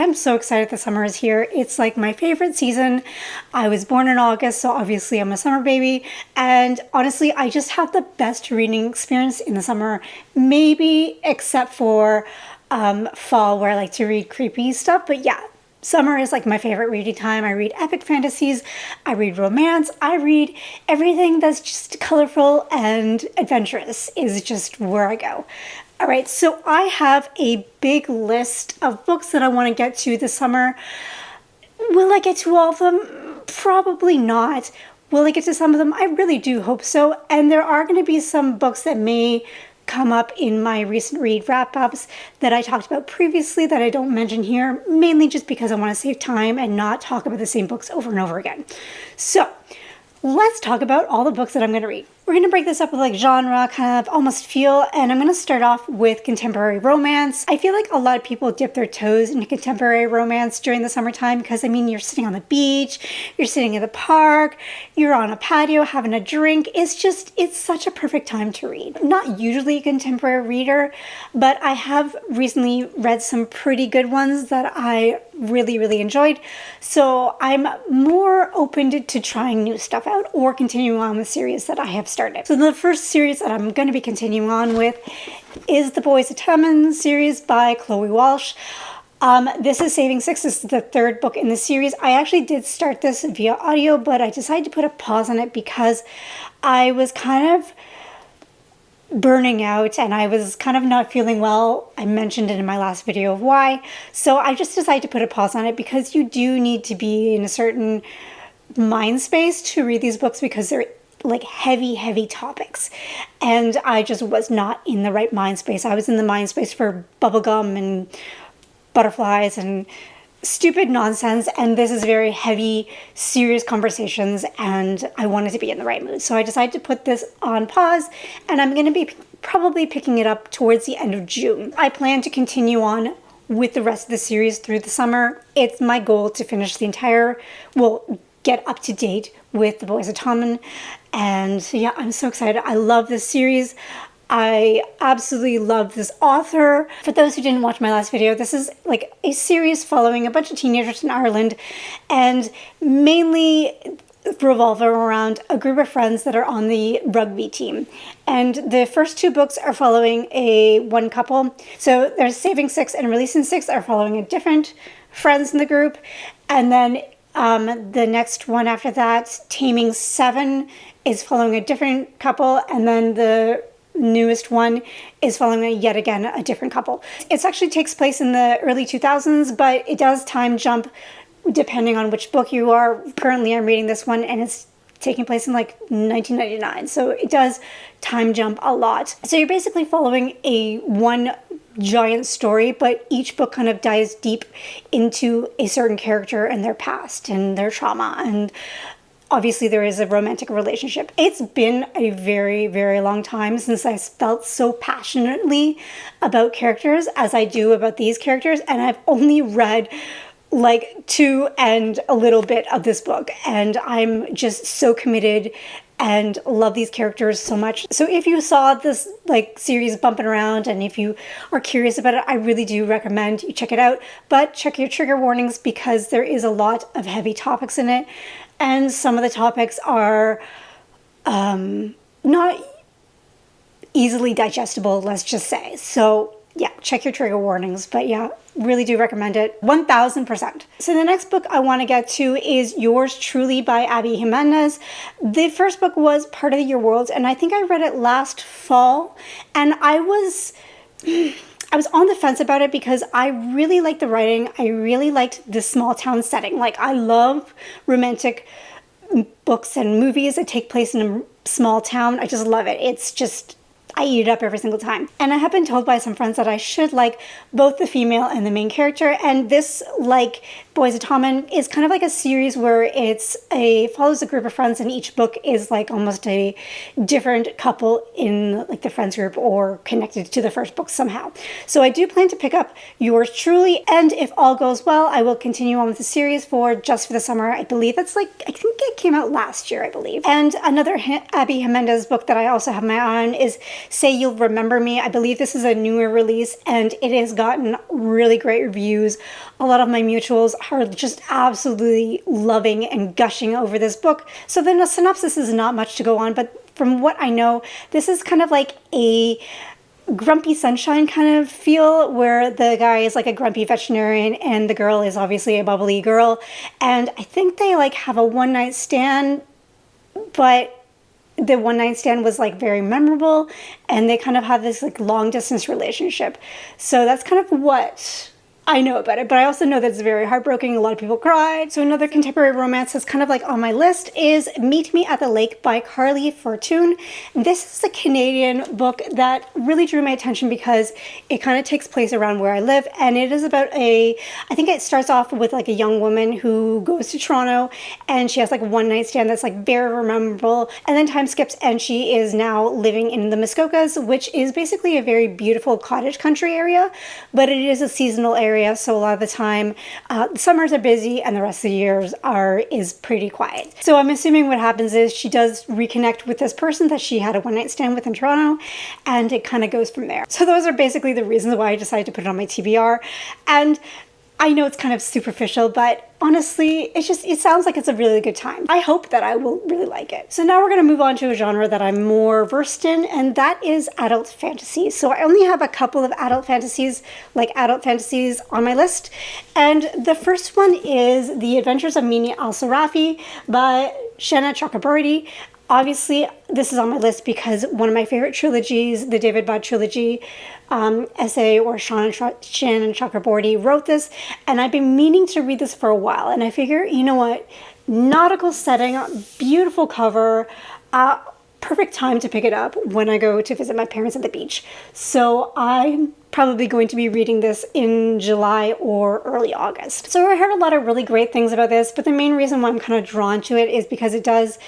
I'm so excited the summer is here. It's like my favorite season. I was born in August, so obviously I'm a summer baby. And honestly, I just have the best reading experience in the summer, maybe except for fall, where I like to read creepy stuff. But yeah, summer is like my favorite reading time. I read epic fantasies, I read romance, I read everything that's just colorful and adventurous is just where I go. All right, so I have a big list of books that I want to get to this summer. Will I get to all of them? Probably not. Will I get to some of them? I really do hope so. And there are going to be some books that may come up in my recent read wrap-ups that I talked about previously that I don't mention here, mainly just because I want to save time and not talk about the same books over and over again. So let's talk about all the books that I'm going to read. We're going to break this up with like genre, kind of almost feel, and I'm going to start off with contemporary romance. I feel like a lot of people dip their toes into contemporary romance during the summertime because, I mean, you're sitting on the beach, you're sitting in the park, you're on a patio having a drink. It's such a perfect time to read. Not usually a contemporary reader, but I have recently read some pretty good ones that I really, really enjoyed. So I'm more open to trying new stuff out or continuing on with series that I have started. So the first series that I'm going to be continuing on with is the Boys of Tommen series by Chloe Walsh. This is Saving Six. This is the third book in the series. I actually did start this via audio, but I decided to put a pause on it because I was kind of burning out and I was kind of not feeling well. I mentioned it in my last video of why. So I just decided to put a pause on it because you do need to be in a certain mind space to read these books because they're like heavy topics. And I just was not in the right mind space. I was in the mind space for bubblegum and butterflies and stupid nonsense, and this is very heavy, serious conversations, and I wanted to be in the right mood. So I decided to put this on pause, and I'm going to be probably picking it up towards the end of June. I plan to continue on with the rest of the series through the summer. It's my goal to finish the entire, get up to date with The Boys of Tommen, and yeah, I'm so excited. I love this series. I absolutely love this author. For those who didn't watch my last video, this is like a series following a bunch of teenagers in Ireland and mainly revolving around a group of friends that are on the rugby team. And the first two books are following one couple. So there's Saving Six and Releasing Six are following a different friends in the group. And then the next one after that, Taming Seven, is following a different couple. And then the newest one is following yet again a different couple. It actually takes place in the early 2000s, but it does time jump depending on which book you are. Currently I'm reading this one and it's taking place in like 1999, so it does time jump a lot. So you're basically following one giant story, but each book kind of dives deep into a certain character and their past and their trauma, and obviously there is a romantic relationship. It's been a very, very long time since I felt so passionately about characters as I do about these characters, and I've only read like 2 and a little bit of this book, and I'm just so committed and love these characters so much. So if you saw this like series bumping around and if you are curious about it, I really do recommend you check it out, but check your trigger warnings because there is a lot of heavy topics in it, and some of the topics are not easily digestible, let's just say. So yeah, check your trigger warnings, but yeah, really do recommend it 1000%. So the next book I want to get to is Yours Truly by Abby Jimenez. The first book was Part of Your World, and I think I read it last fall, and I was on the fence about it because I really liked the writing. I really liked the small town setting. Like, I love romantic books and movies that take place in a small town. I just love it. It's just, I eat it up every single time. And I have been told by some friends that I should like both the female and the main character. And this, like Boys of Tommen, is kind of like a series where follows a group of friends, and each book is like almost a different couple in like the friends group or connected to the first book somehow. So I do plan to pick up Yours Truly, and if all goes well, I will continue on with the series for just for the summer. I believe it's like, I think it came out last year, I believe. And another Abby Jimenez book that I also have my eye on is Say You'll Remember Me. I believe this is a newer release and it has gotten really great reviews. A lot of my mutuals are just absolutely loving and gushing over this book. So the synopsis is not much to go on, but from what I know, this is kind of like a grumpy sunshine kind of feel, where the guy is like a grumpy veterinarian and the girl is obviously a bubbly girl, and I think they like have a one night stand, but the one night stand was like very memorable, and they kind of have this like long distance relationship. So that's kind of what I know about it, but I also know that it's very heartbreaking. A lot of people cried. So another contemporary romance that's kind of like on my list is Meet Me at the Lake by Carly Fortune. This is a Canadian book that really drew my attention because it kind of takes place around where I live, and it is about I think it starts off with like a young woman who goes to Toronto and she has like a one night stand that's like very memorable, and then time skips and she is now living in the Muskokas, which is basically a very beautiful cottage country area, but it is a seasonal area. So a lot of the time, the summers are busy and the rest of the years is pretty quiet. So I'm assuming what happens is she does reconnect with this person that she had a one night stand with in Toronto, and it kind of goes from there. So those are basically the reasons why I decided to put it on my TBR. And I know it's kind of superficial, but honestly, it sounds like it's a really good time. I hope that I will really like it. So now we're going to move on to a genre that I'm more versed in, and that is adult fantasy. So I only have a couple of adult fantasies on my list. And the first one is The Adventures of Mimi al-Sirafi by Shanna Chakraborty. Obviously, this is on my list because one of my favorite trilogies, the David Budd trilogy, essay, or Shannon Chakraborty wrote this, and I've been meaning to read this for a while, and I figure, you know what, nautical setting, beautiful cover, perfect time to pick it up when I go to visit my parents at the beach. So I'm probably going to be reading this in July or early August. So I heard a lot of really great things about this, but the main reason why I'm kind of drawn to it is because it does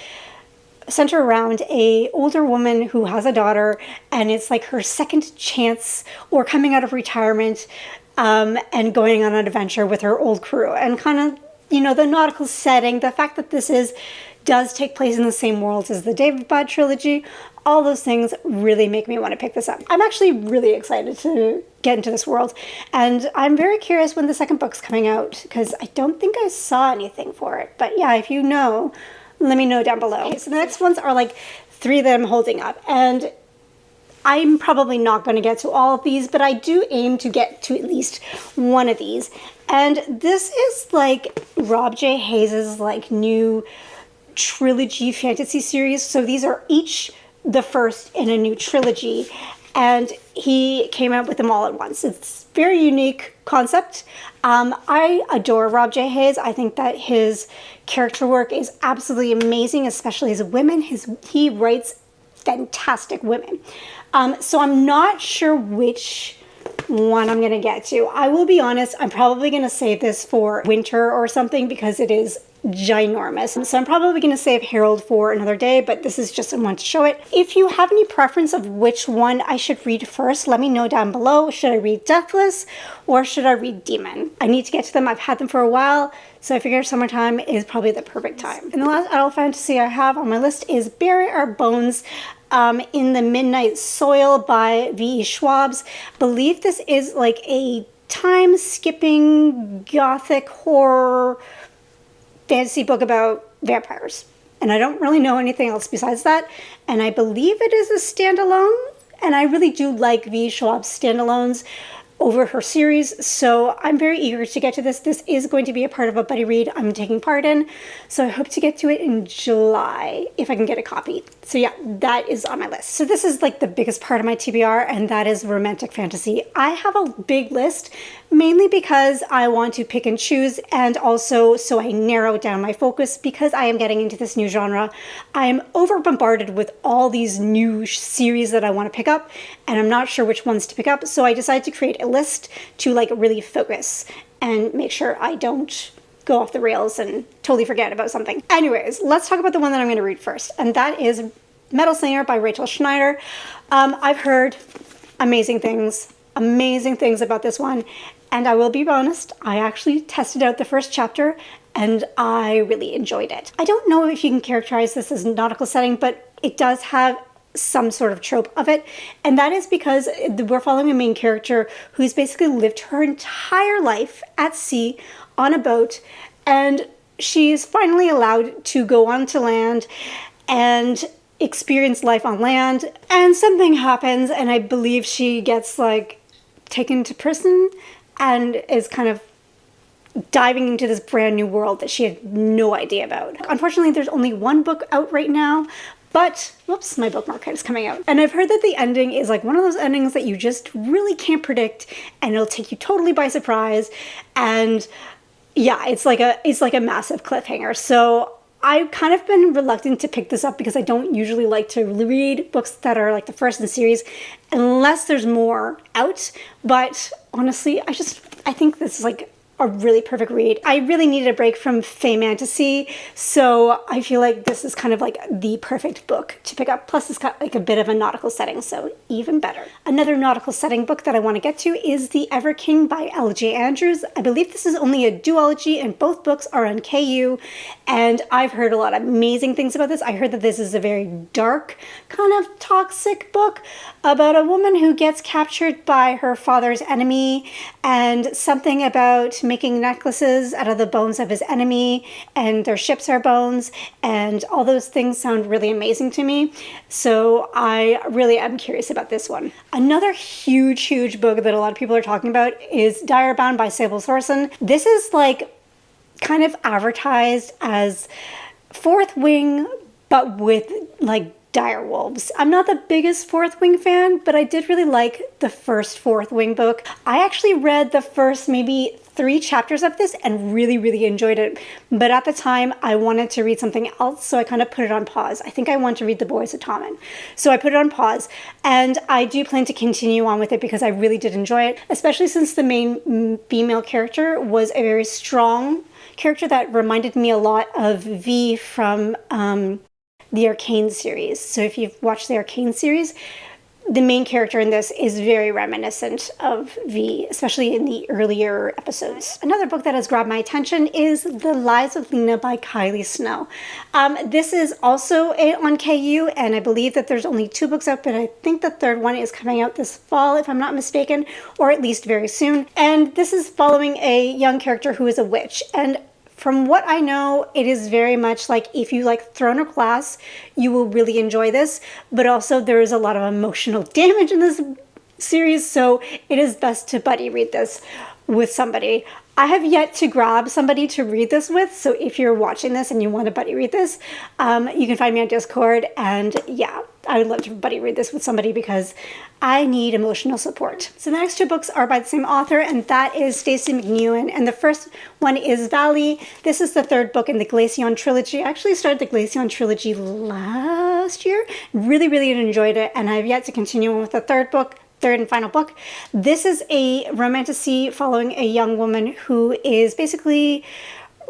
center around a older woman who has a daughter, and it's like her second chance or coming out of retirement, and going on an adventure with her old crew, and kind of, you know, the nautical setting, the fact that this does take place in the same world as the David Budd trilogy, all those things really make me want to pick this up. I'm actually really excited to get into this world, and I'm very curious when the second book's coming out, because I don't think I saw anything for it. But yeah, if you know, let me know down below. Okay, so the next ones are like 3 that I'm holding up, and I'm probably not going to get to all of these, but I do aim to get to at least one of these. And this is like Rob J. Hayes' like new trilogy fantasy series. So these are each the first in a new trilogy, and he came out with them all at once. It's a very unique concept. I adore Rob J. Hayes. I think that his character work is absolutely amazing, especially his women. He writes fantastic women. So I'm not sure which one I'm going to get to. I will be honest, I'm probably going to save this for winter or something because it is ginormous. So I'm probably going to save Harold for another day, but this is just one to show it. If you have any preference of which one I should read first, let me know down below. Should I read Deathless or should I read Demon? I need to get to them. I've had them for a while, so I figure summertime is probably the perfect time. And the last adult fantasy I have on my list is Bury Our Bones in the Midnight Soil by V.E. Schwab's. I believe this is like a time-skipping gothic horror fantasy book about vampires, and I don't really know anything else besides that, and I believe it is a standalone, and I really do like V. Schwab's standalones over her series, so I'm very eager to get to this. This is going to be a part of a buddy read I'm taking part in, so I hope to get to it in July if I can get a copy. So yeah, that is on my list. So this is like the biggest part of my TBR, and that is romantic fantasy. I have a big list, mainly because I want to pick and choose, and also so I narrow down my focus because I am getting into this new genre. I am over bombarded with all these new series that I want to pick up, and I'm not sure which ones to pick up, so I decided to create a list to like really focus and make sure I don't go off the rails and totally forget about something. Anyways, let's talk about the one that I'm going to read first, and that is Metal Slinger by Rachel Schneider. I've heard amazing things about this one, and I will be honest, I actually tested out the first chapter and I really enjoyed it. I don't know if you can characterize this as a nautical setting, but it does have some sort of trope of it. And that is because we're following a main character who's basically lived her entire life at sea on a boat, and she's finally allowed to go onto land and experience life on land. And something happens, and I believe she gets like taken to prison and is kind of diving into this brand new world that she had no idea about. Unfortunately, there's only one book out right now, but, whoops, my bookmark is coming out. And I've heard that the ending is like one of those endings that you just really can't predict, and it'll take you totally by surprise. And yeah, it's like a massive cliffhanger. So I've kind of been reluctant to pick this up because I don't usually like to read books that are like the first in the series unless there's more out. But honestly, I think this is like a really perfect read. I really needed a break from fantasy, so I feel like this is kind of like the perfect book to pick up. Plus it's got like a bit of a nautical setting, so even better. Another nautical setting book that I want to get to is The Ever King by L.J. Andrews. I believe this is only a duology and both books are on KU, and I've heard a lot of amazing things about this. I heard that this is a very dark, kind of toxic book about a woman who gets captured by her father's enemy, and something about making necklaces out of the bones of his enemy, and their ships are bones, and all those things sound really amazing to me. So I really am curious about this one. Another huge book that a lot of people are talking about is Direbound by Sable Sorsen. This is like kind of advertised as Fourth Wing, but with like dire wolves. I'm not the biggest Fourth Wing fan, but I did really like the first Fourth Wing book. I actually read the first maybe 3 chapters of this and really enjoyed it. But at the time, I wanted to read something else, so I kind of put it on pause. I think I want to read The Boys of Tommen. So I put it on pause, and I do plan to continue on with it because I really did enjoy it, especially since the main female character was a very strong character that reminded me a lot of V from the Arcane series. So if you've watched the Arcane series, the main character in this is very reminiscent of V, especially in the earlier episodes. Another book that has grabbed my attention is The Lives of Lena by Kylie Snow. This is also on KU, and I believe that there's only 2 books out, but I think the third one is coming out this fall, if I'm not mistaken, or at least very soon. And this is following a young character who is a witch. And from what I know, it is very much like if you like Throne of Glass, you will really enjoy this. But also there is a lot of emotional damage in this series, so it is best to buddy read this with somebody. I have yet to grab somebody to read this with, so if you're watching this and you want to buddy read this, you can find me on Discord, and yeah, I would love to buddy read this with somebody because I need emotional support. So the next 2 books are by the same author, and that is Stacey McNewan, and the first one is Valley. This is the 3rd book in the Glaceon trilogy. I actually started the Glaceon trilogy last year, really enjoyed it, and I've yet to continue on with the 3rd and final book. This is a romantasy following a young woman who is basically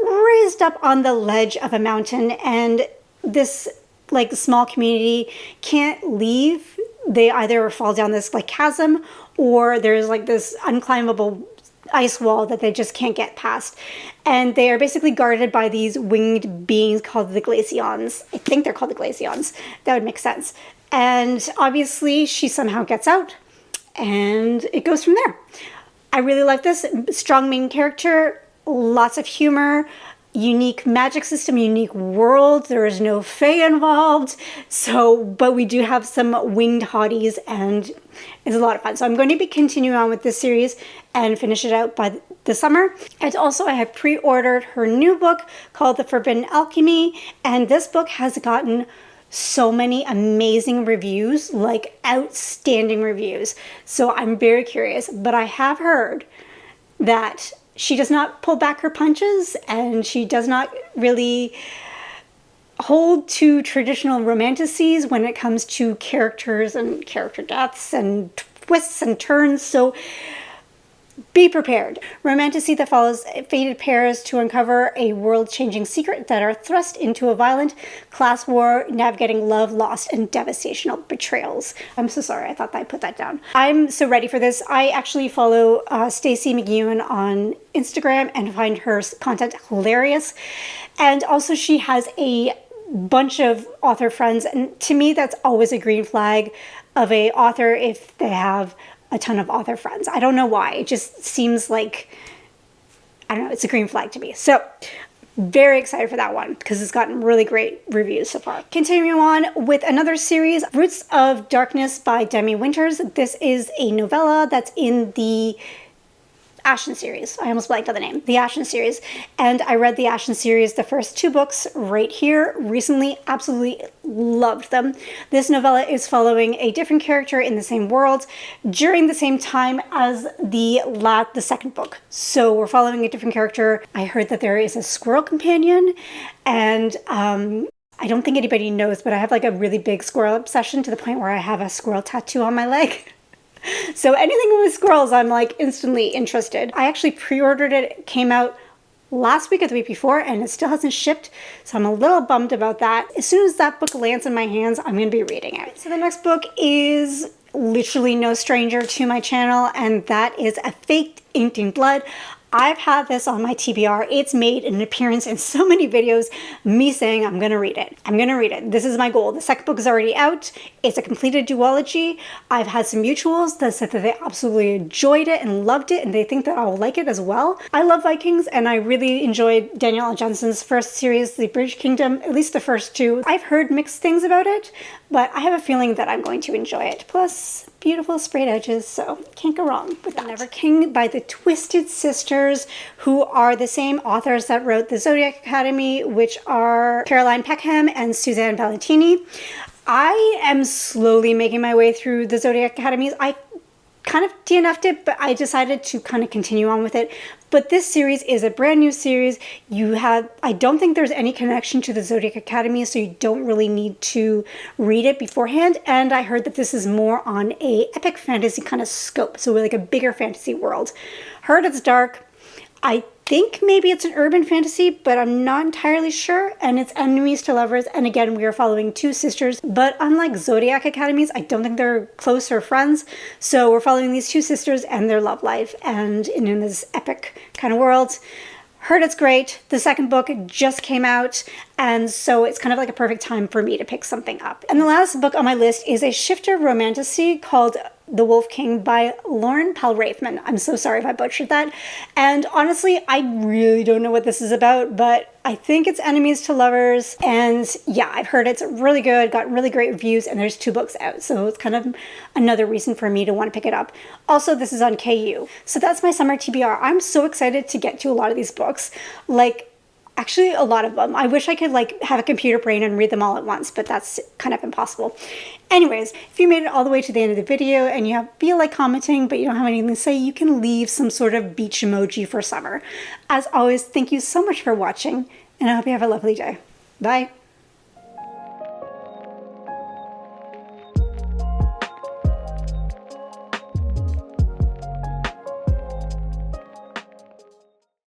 raised up on the ledge of a mountain, and this like small community can't leave. They either fall down this like chasm, or there's like this unclimbable ice wall that they just can't get past. And they are basically guarded by these winged beings called the Glaceons. I think they're called the Glaceons. That would make sense. And obviously she somehow gets out, and it goes from there. I really like this. Strong main character, lots of humor, unique magic system, unique world. There is no fae involved. So, but we do have some winged hotties, and it's a lot of fun. So I'm going to be continuing on with this series and finish it out by the summer. And also I have pre-ordered her new book called The Forbidden Alchemy. And this book has gotten so many amazing reviews, like outstanding reviews. So I'm very curious, but I have heard that she does not pull back her punches, and she does not really hold to traditional romanticides when it comes to characters and character deaths and twists and turns. So be prepared. Romantasy that follows fated pairs to uncover a world-changing secret that are thrust into a violent class war, navigating love, loss, and devastational betrayals. I'm so sorry, I thought that I put that down. I'm so ready for this. I actually follow Stacey McNewan on Instagram and find her content hilarious. And also she has a bunch of author friends, and to me that's always a green flag of a author if they have a ton of author friends. I don't know why. It just seems like, I don't know, it's a green flag to me. So very excited for that one because it's gotten really great reviews so far. Continuing on with another series, Roots of Darkness by Demi Winters. This is a novella that's in the Ashen series. I almost blanked on the name. The Ashen series. And I read the Ashen series, the first 2 books right here recently. Absolutely loved them. This novella is following a different character in the same world during the same time as the second book. So we're following a different character. I heard that there is a squirrel companion, and I don't think anybody knows, but I have like a really big squirrel obsession to the point where I have a squirrel tattoo on my leg. So anything with squirrels, I'm like instantly interested. I actually pre-ordered it. It came out last week or the week before, and it still hasn't shipped. So I'm a little bummed about that. As soon as that book lands in my hands, I'm going to be reading it. So the next book is literally no stranger to my channel, and that is A Faked Inked in Blood. I've had this on my TBR. It's made an appearance in so many videos, me saying I'm gonna read it. I'm gonna read it. This is my goal. The second book is already out. It's a completed duology. I've had some mutuals that said that they absolutely enjoyed it and loved it, and they think that I'll like it as well. I love Vikings, and I really enjoyed Daniel L. Johnson's first series, The British Kingdom, at least the first 2. I've heard mixed things about it, but I have a feeling that I'm going to enjoy it. Plus, beautiful sprayed edges, so can't go wrong with that. Never King by the Twisted Sisters, who are the same authors that wrote The Zodiac Academy, which are Caroline Peckham and Suzanne Valentini. I am slowly making my way through The Zodiac Academy. I kind of DNF'd it, but I decided to kind of continue on with it. But this series is a brand new series. I don't think there's any connection to the Zodiac Academy, so you don't really need to read it beforehand. And I heard that this is more on a epic fantasy kind of scope, so like a bigger fantasy world. Heard it's dark. I think maybe it's an urban fantasy, but I'm not entirely sure. And it's enemies to lovers. And again, we are following 2 sisters, but unlike Zodiac Academies, I don't think they're close or friends. So we're following these 2 sisters and their love life, and in this epic kind of world. Heard it's great. The second book just came out, and so it's kind of like a perfect time for me to pick something up. And the last book on my list is a shifter romantasy called The Wolf King by Lauren Palraithman. I'm so sorry if I butchered that. And honestly, I really don't know what this is about, but I think it's enemies to lovers. And yeah, I've heard it's really good, got really great reviews, and there's 2 books out. So it's kind of another reason for me to want to pick it up. Also, this is on KU. So that's my summer TBR. I'm so excited to get to a lot of these books. Actually, a lot of them. I wish I could have a computer brain and read them all at once, but that's kind of impossible. Anyways, if you made it all the way to the end of the video and you feel like commenting, but you don't have anything to say, you can leave some sort of beach emoji for summer. As always, thank you so much for watching, and I hope you have a lovely day. Bye.